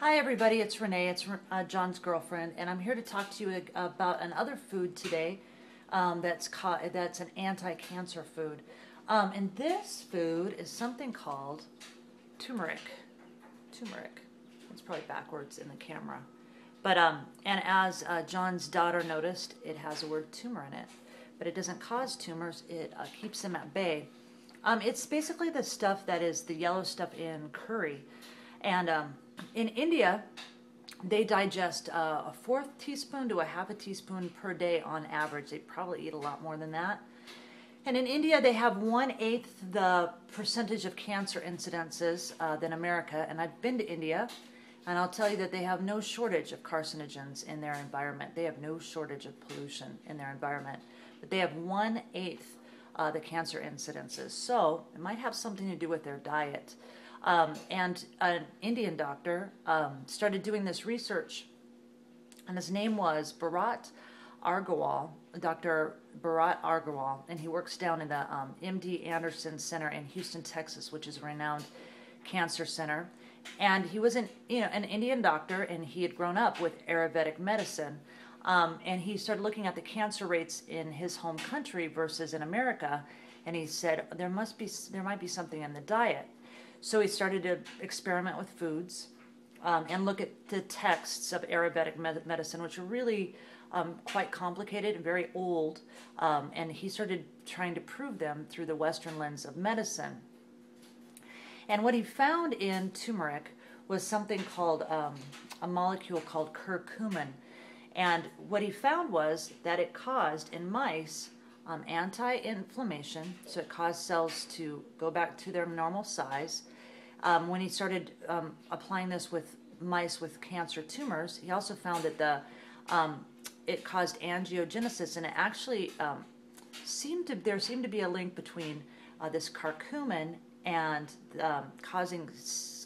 Hi everybody, it's Renee, it's John's girlfriend, and I'm here to talk to you about another food today that's an anti-cancer food. And this food is something called turmeric. Turmeric. It's probably backwards in the camera. But, and as John's daughter noticed, it has the word tumor in it. But it doesn't cause tumors, it keeps them at bay. It's basically the stuff that is the yellow stuff in curry. And in India, they digest a fourth teaspoon to a half a teaspoon per day on average. They probably eat a lot more than that. And in India, they have 1/8 the percentage of cancer incidences than America. And I've been to India, and I'll tell you that they have no shortage of carcinogens in their environment. They have no shortage of pollution in their environment. But they have 1/8 the cancer incidences. So it might have something to do with their diet. And an Indian doctor started doing this research, and his name was Bharat Agarwal, Dr. Bharat Agarwal, and he works down in the MD Anderson Center in Houston, Texas, which is a renowned cancer center. And he was an Indian doctor, and he had grown up with Ayurvedic medicine. And he started looking at the cancer rates in his home country versus in America, and he said there might be something in the diet. So he started to experiment with foods and look at the texts of Ayurvedic medicine, which are really quite complicated and very old. And he started trying to prove them through the Western lens of medicine. And what he found in turmeric was something called a molecule called curcumin. And what he found was that it caused in mice anti-inflammation, so it caused cells to go back to their normal size. When he started applying this with mice with cancer tumors, he also found that it caused angiogenesis, and it actually there seemed to be a link between this curcumin and causing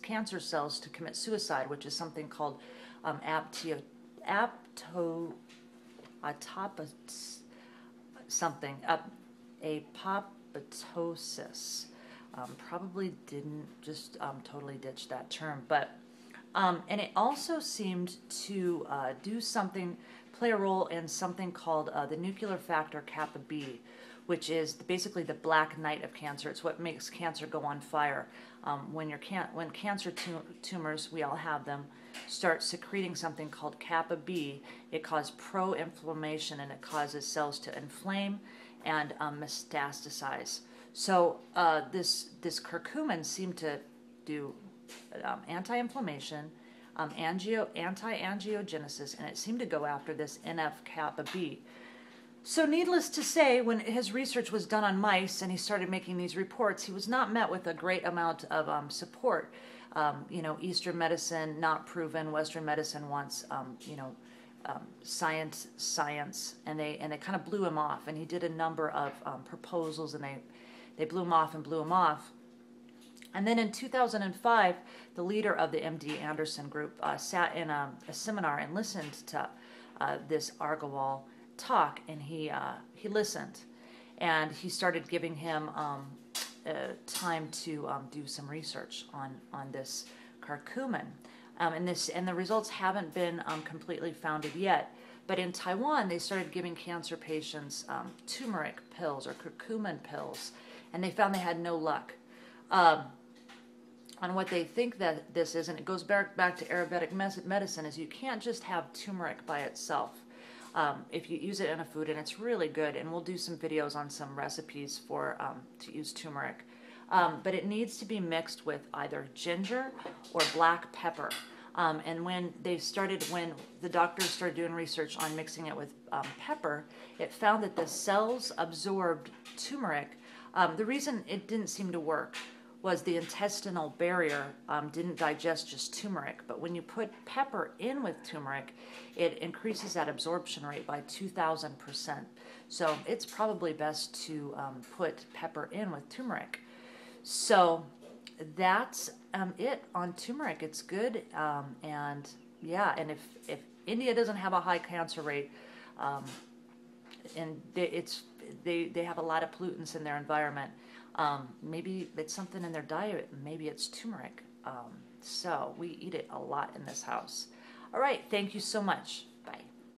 cancer cells to commit suicide, which is something called apoptosis. Probably didn't just totally ditch that term, but and it also seemed to play a role in something called the nuclear factor kappa B, which is basically the black night of cancer. It's what makes cancer go on fire. When cancer tumors, we all have them, start secreting something called kappa B, it causes pro-inflammation, and it causes cells to inflame and metastasize. So this curcumin seemed to do anti-inflammation, anti-angiogenesis, and it seemed to go after this NF-kappa B. So needless to say, when his research was done on mice and he started making these reports, he was not met with a great amount of support. Eastern medicine not proven, Western medicine wants science, and they kind of blew him off. And he did a number of proposals, and they blew him off and blew him off. And then in 2005, the leader of the MD Anderson group sat in a seminar and listened to this Agarwal talk, and he listened, and he started giving him time to do some research on this curcumin. And the results haven't been completely founded yet. But in Taiwan, they started giving cancer patients turmeric pills or curcumin pills, and they found they had no luck. On what they think that this is, and it goes back to Ayurvedic medicine, is you can't just have turmeric by itself. If you use it in a food, and it's really good, and we'll do some videos on some recipes for to use turmeric. But it needs to be mixed with either ginger or black pepper. And when the doctors started doing research on mixing it with pepper, it found that the cells absorbed turmeric. The reason it didn't seem to work was the intestinal barrier didn't digest just turmeric. But when you put pepper in with turmeric, it increases that absorption rate by 2,000%. So it's probably best to put pepper in with turmeric. So that's it on turmeric. It's good, and yeah, and if India doesn't have a high cancer rate, and they have a lot of pollutants in their environment, maybe it's something in their diet. Maybe it's turmeric. So we eat it a lot in this house. All right, thank you so much.